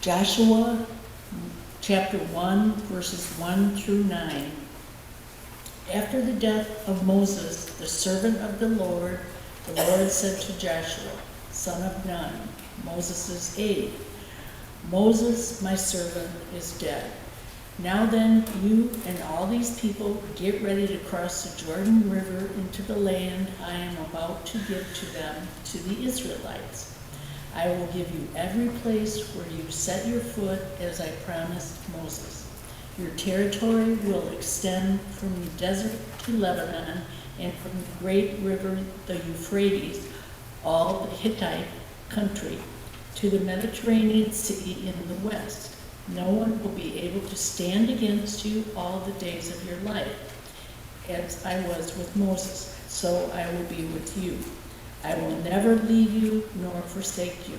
Joshua chapter 1, verses 1 through 9. After the death of Moses, the servant of the Lord said to Joshua, son of Nun, Moses' aide, Moses, my servant, is dead. Now then, you and all these people get ready to cross the Jordan River into the land I am about to give to them, to the Israelites. I will give you every place where you set your foot, as I promised Moses. Your territory will extend from the desert to Lebanon, and from the great river, the Euphrates, all the Hittite country, to the Mediterranean Sea in the west. No one will be able to stand against you all the days of your life. As I was with Moses, so I will be with you. I will never leave you nor forsake you.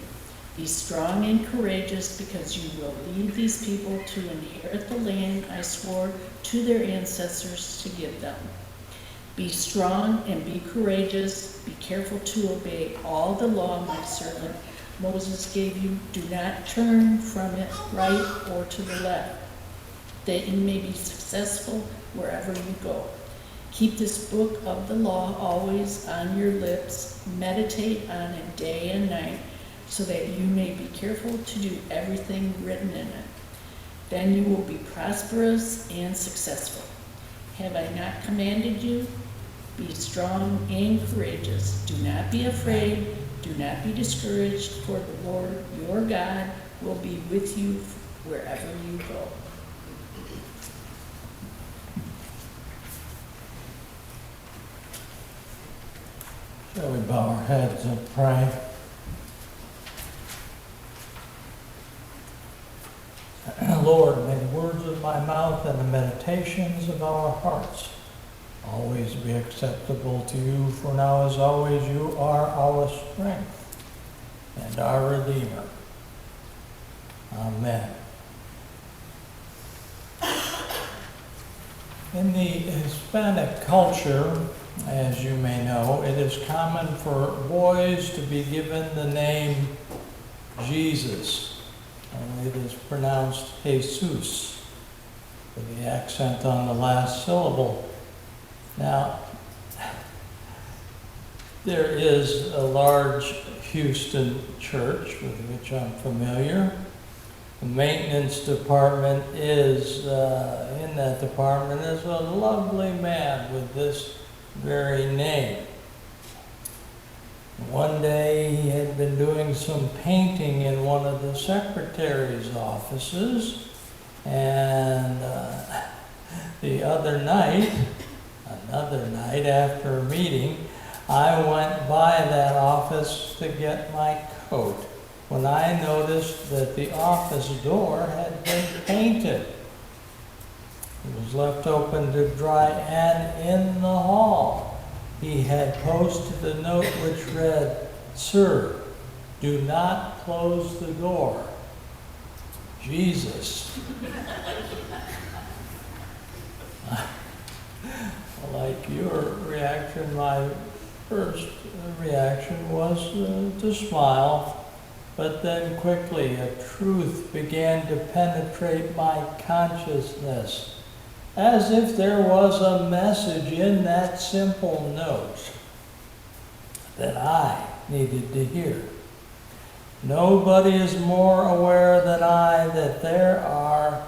Be strong and courageous, because you will lead these people to inherit the land I swore to their ancestors to give them. Be strong and be courageous. Be careful to obey all the law my servant Moses gave you. Do not turn from it right or to the left, that you may be successful wherever you go. Keep this book of the law always on your lips. Meditate on it day and night, so that you may be careful to do everything written in it. Then you will be prosperous and successful. Have I not commanded you? Be strong and courageous. Do not be afraid. Do not be discouraged, for the Lord your God will be with you wherever you go. Shall we bow our heads and pray? Lord, may the words of my mouth and the meditations of our hearts always be acceptable to you, for now as always you are our strength and our Redeemer. Amen. In the Hispanic culture, as you may know, it is common for boys to be given the name Jesus, only it is pronounced Jesus, with the accent on the last syllable. Now, there is a large Houston church with which I'm familiar. The maintenance department is, in that department is a lovely man with this very name. One day he had been doing some painting in one of the secretary's offices, and the other night, another night after a meeting, I went by that office to get my coat when I noticed that the office door had been painted. It was left open to dry, and in the hall he had posted a note which read, "Sir, do not close the door. Jesus." Like your reaction, my first reaction was to smile, but then quickly a truth began to penetrate my consciousness, as if there was a message in that simple note that I needed to hear. Nobody is more aware than I that there are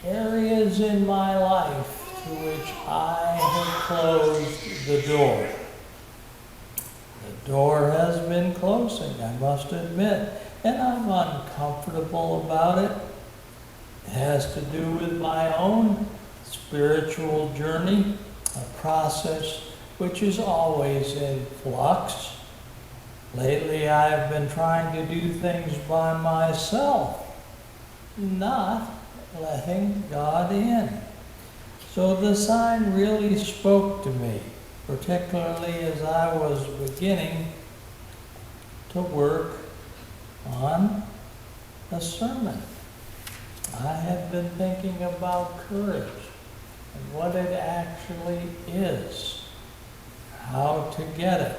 areas in my life to which I have closed the door. The door has been closing, I must admit, and I'm uncomfortable about it. It has to do with my own spiritual journey, a process which is always in flux. Lately I've been trying to do things by myself, not letting God in. So the sign really spoke to me, particularly as I was beginning to work on a sermon. I had been thinking about courage and what it actually is, how to get it.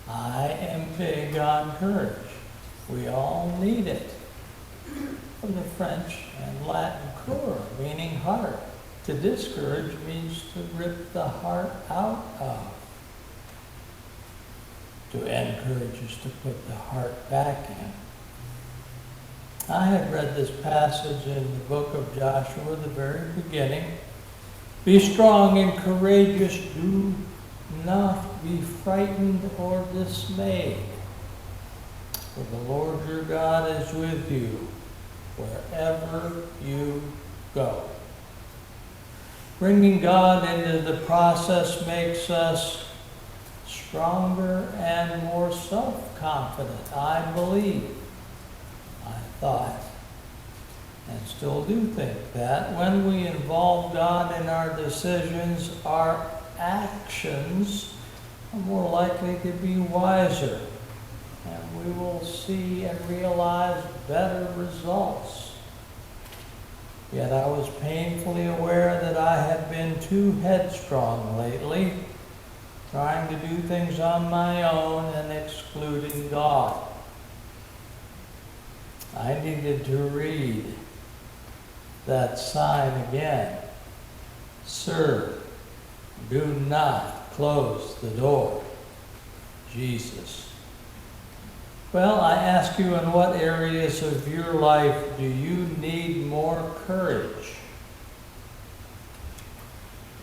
I am big on courage. We all need it. From the French and Latin cur, meaning heart. To discourage means to rip the heart out of. To encourage is to put the heart back in. I had read this passage in the book of Joshua, the very beginning. Be strong and courageous. Do not be frightened or dismayed. For the Lord your God is with you wherever you go. Bringing God into the process makes us stronger and more self-confident, I believe. I thought, and still do think that when we involve God in our decisions, our actions are more likely to be wiser, and we will see and realize better results. Yet I was painfully aware that I had been too headstrong lately, trying to do things on my own and excluding God. I needed to read that sign again. Sir, do not close the door. Jesus. Well, I ask you, in what areas of your life do you need more courage?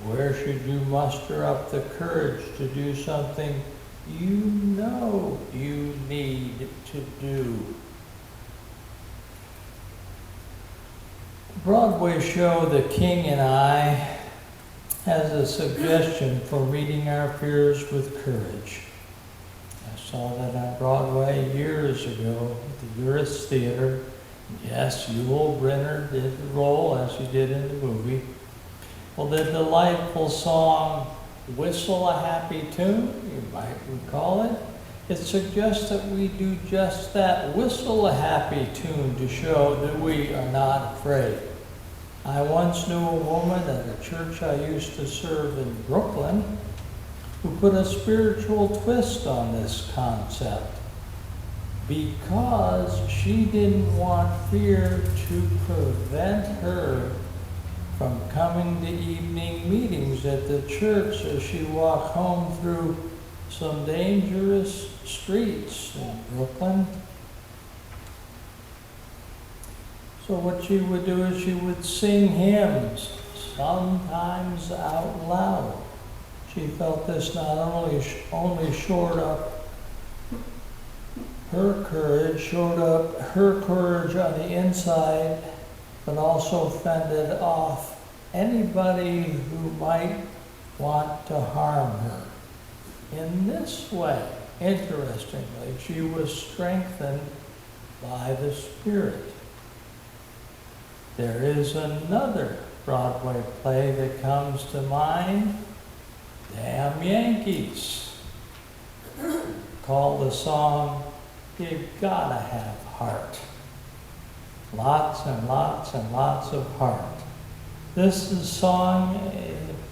Where should you muster up the courage to do something you know you need to do? The Broadway show The King and I has a suggestion for meeting our fears with courage. I saw that on Broadway years ago at the Uris Theater. Yes, Yul Brynner did the role as he did in the movie. Well, the delightful song, Whistle a Happy Tune, you might recall it. It suggests that we do just that, whistle a happy tune to show that we are not afraid. I once knew a woman at a church I used to serve in Brooklyn who put a spiritual twist on this concept because she didn't want fear to prevent her from coming to evening meetings at the church as she walked home through some dangerous streets in Brooklyn. So what she would do is she would sing hymns, sometimes out loud. She felt this not only shored up her courage on the inside, but also fended off anybody who might want to harm her. In this way, interestingly, she was strengthened by the Spirit. There is another Broadway play that comes to mind, Damn Yankees. Called the song, You Gotta Have Heart. Lots and lots and lots of heart. This song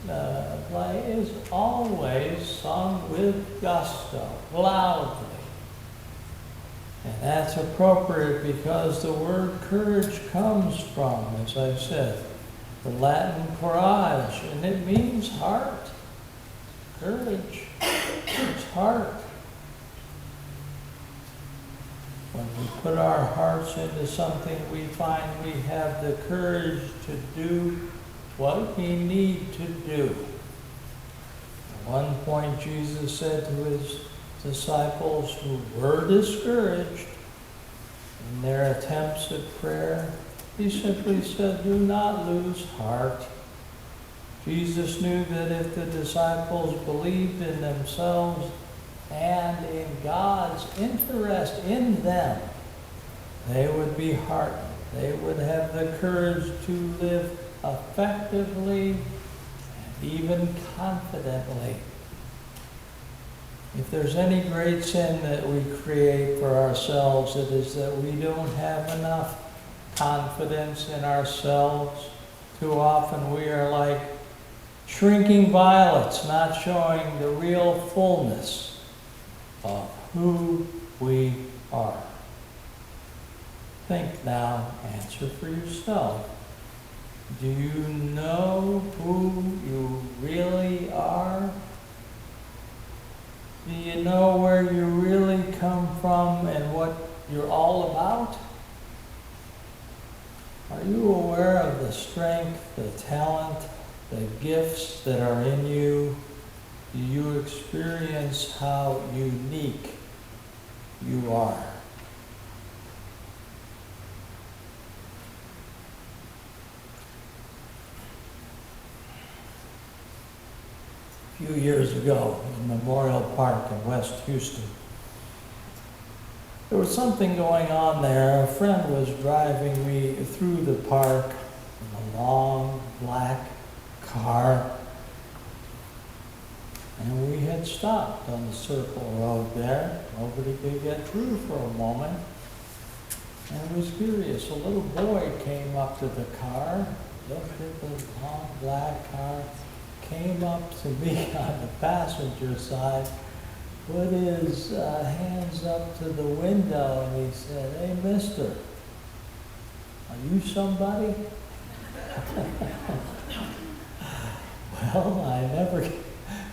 play is always sung with gusto, loudly. And that's appropriate because the word courage comes from, as I said, the Latin courage, and it means heart. Courage, it's heart. When we put our hearts into something, we find we have the courage to do what we need to do. At one point, Jesus said to his disciples who were discouraged in their attempts at prayer, he simply said, do not lose heart. Jesus knew that if the disciples believed in themselves and in God's interest in them, they would be heartened. They would have the courage to live effectively and even confidently. If there's any great sin that we create for ourselves, it is that we don't have enough confidence in ourselves. Too often we are like shrinking violets, not showing the real fullness of who we are. think now, answer for yourself. Do you know who you really are? Do you know where you really come from and what you're all about? Are you aware of the strength, the talent, the gifts that are in you? Do you experience how unique you are? A few years ago in Memorial Park in West Houston, there was something going on there. A friend was driving me through the park in a long black car, and we had stopped on the circle road there. Nobody could get through for a moment, and I was curious. A little boy came up to the car, looked at the long black car, came up to me on the passenger side, put his hands up to the window, and he said, "Hey, mister, are you somebody?" Well, I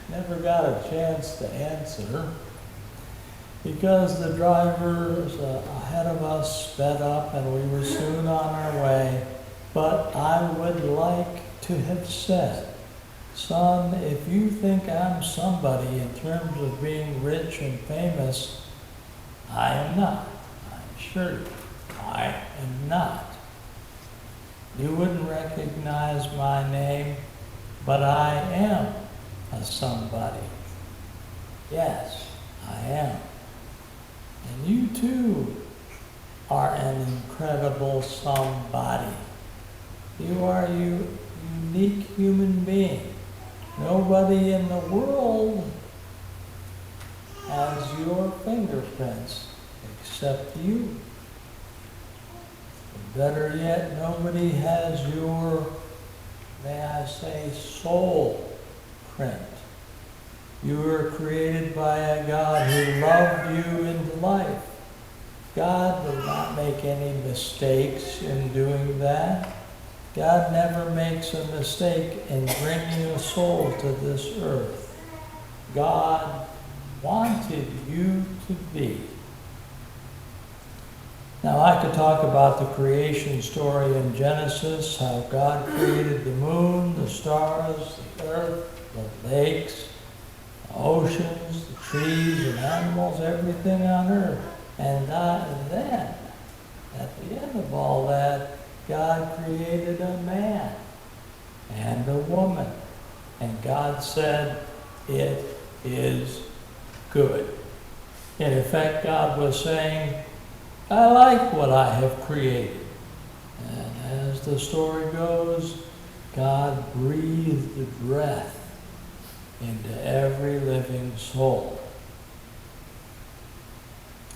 never got a chance to answer because the drivers ahead of us sped up and we were soon on our way. But I would like to have said, "Son, if you think I'm somebody in terms of being rich and famous, I am not. I assure you, I am not. You wouldn't recognize my name, but I am a somebody. Yes, I am. And you too are an incredible somebody. You are a unique human being. Nobody in the world has your fingerprints except you. Better yet, nobody has your, may I say, soul print. You were created by a God who loved you into life. God did not make any mistakes in doing that. God never makes a mistake in bringing a soul to this earth. God wanted you to be. Now, I could talk about the creation story in Genesis, how God created the moon, the stars, the earth, the lakes, the oceans, the trees and animals, everything on earth. And then, at the end of all that, God created a man and a woman. And God said, "It is good." In effect, God was saying, "I like what I have created." And as the story goes, God breathed the breath into every living soul.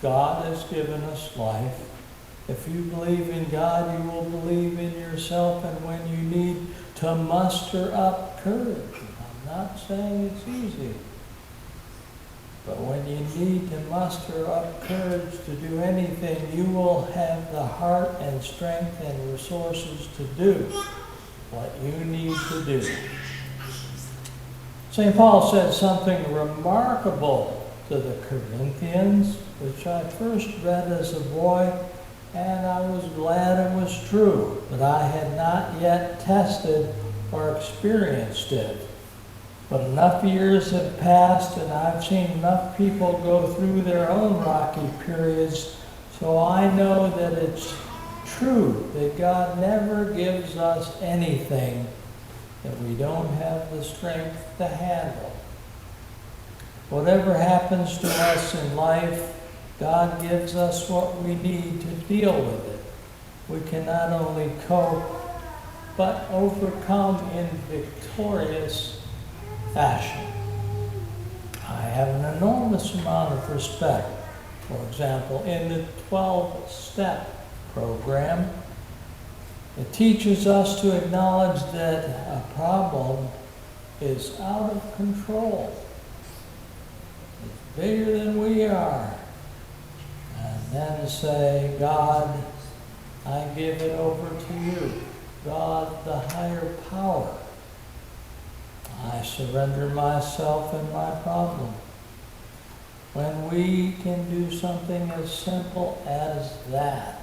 God has given us life. If you believe in God, you will believe in yourself, and when you need to muster up courage, I'm not saying it's easy, but when you need to muster up courage to do anything, you will have the heart and strength and resources to do what you need to do. St. Paul said something remarkable to the Corinthians, which I first read as a boy, and I was glad it was true, but I had not yet tested or experienced it. But enough years have passed, and I've seen enough people go through their own rocky periods, so I know that it's true that God never gives us anything that we don't have the strength to handle. Whatever happens to us in life, God gives us what we need to deal with it. We can not only cope, but overcome in victorious fashion. I have an enormous amount of respect, for example, in the 12-step program. It teaches us to acknowledge that a problem is out of control. It's bigger than we are. And then say, "God, I give it over to you, God, the higher power. I surrender myself and my problem. When we can do something as simple as that,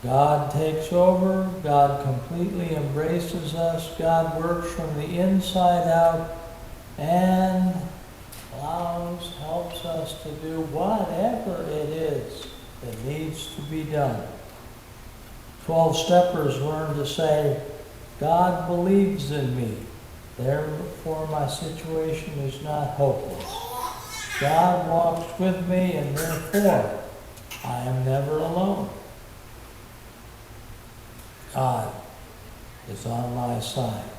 God takes over, God completely embraces us, God works from the inside out, and helps us to do whatever it is that needs to be done. 12 steppers learn to say, God believes in me, therefore my situation is not hopeless. God walks with me, and therefore I am never alone. God is on my side,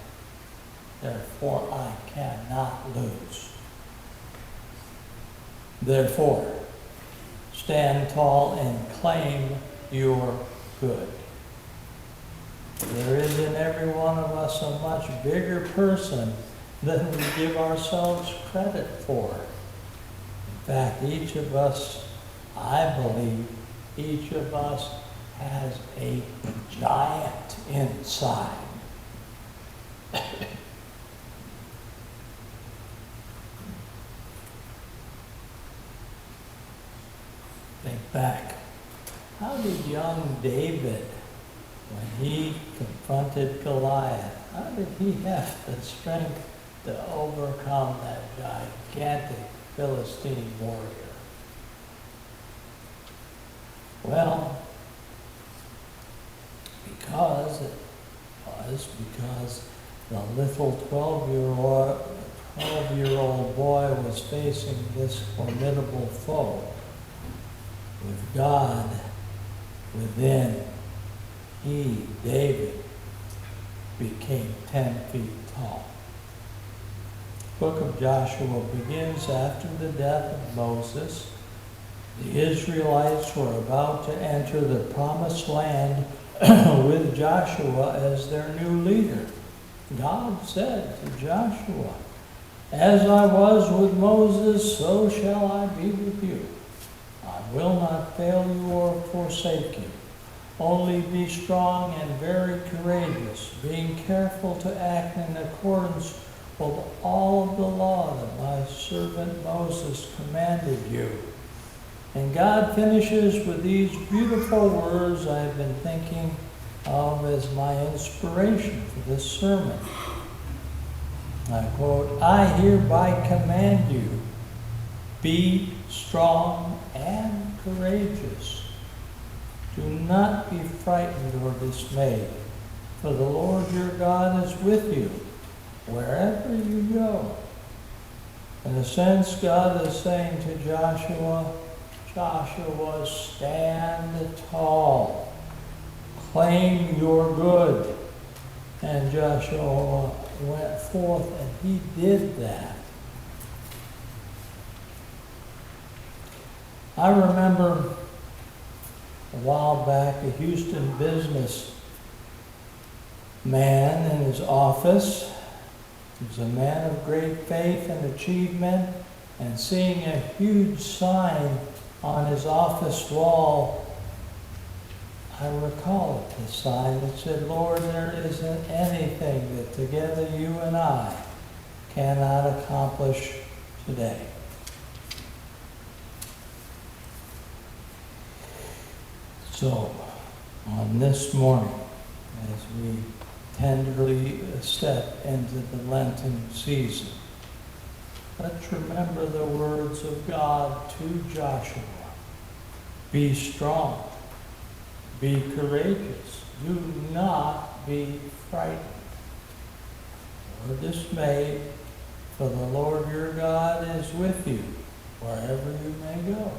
therefore I cannot lose. Therefore, stand tall and claim your good. There is in every one of us a much bigger person than we give ourselves credit for. In fact, each of us, I believe, each of us has a giant inside. Think back. How did young David, when he confronted Goliath, how did he have the strength to overcome that gigantic Philistine warrior? Well, because the little 12-year-old boy was facing this formidable foe. With God within, he, David, became 10 feet tall. The book of Joshua begins after the death of Moses. The Israelites were about to enter the promised land with Joshua as their new leader. God said to Joshua, "As I was with Moses, so shall I be with you. I will not fail you or forsake you. Only be strong and very courageous, being careful to act in accordance with all of the law that my servant Moses commanded you." And God finishes with these beautiful words I've been thinking of as my inspiration for this sermon. I quote, "I hereby command you, be strong and courageous. Do not be frightened or dismayed, for the Lord your God is with you wherever you go." In a sense, God is saying to Joshua, stand tall, claim your good. And Joshua went forth and he did that. I remember a while back a Houston business man in his office. He was a man of great faith and achievement, and seeing a huge sign on his office wall, I recall it, the sign that said, "Lord, there isn't anything that together you and I cannot accomplish today." So, on this morning, as we tenderly step into the Lenten season, let's remember the words of God to Joshua. Be strong, be courageous, do not be frightened or dismayed, for the Lord your God is with you wherever you may go.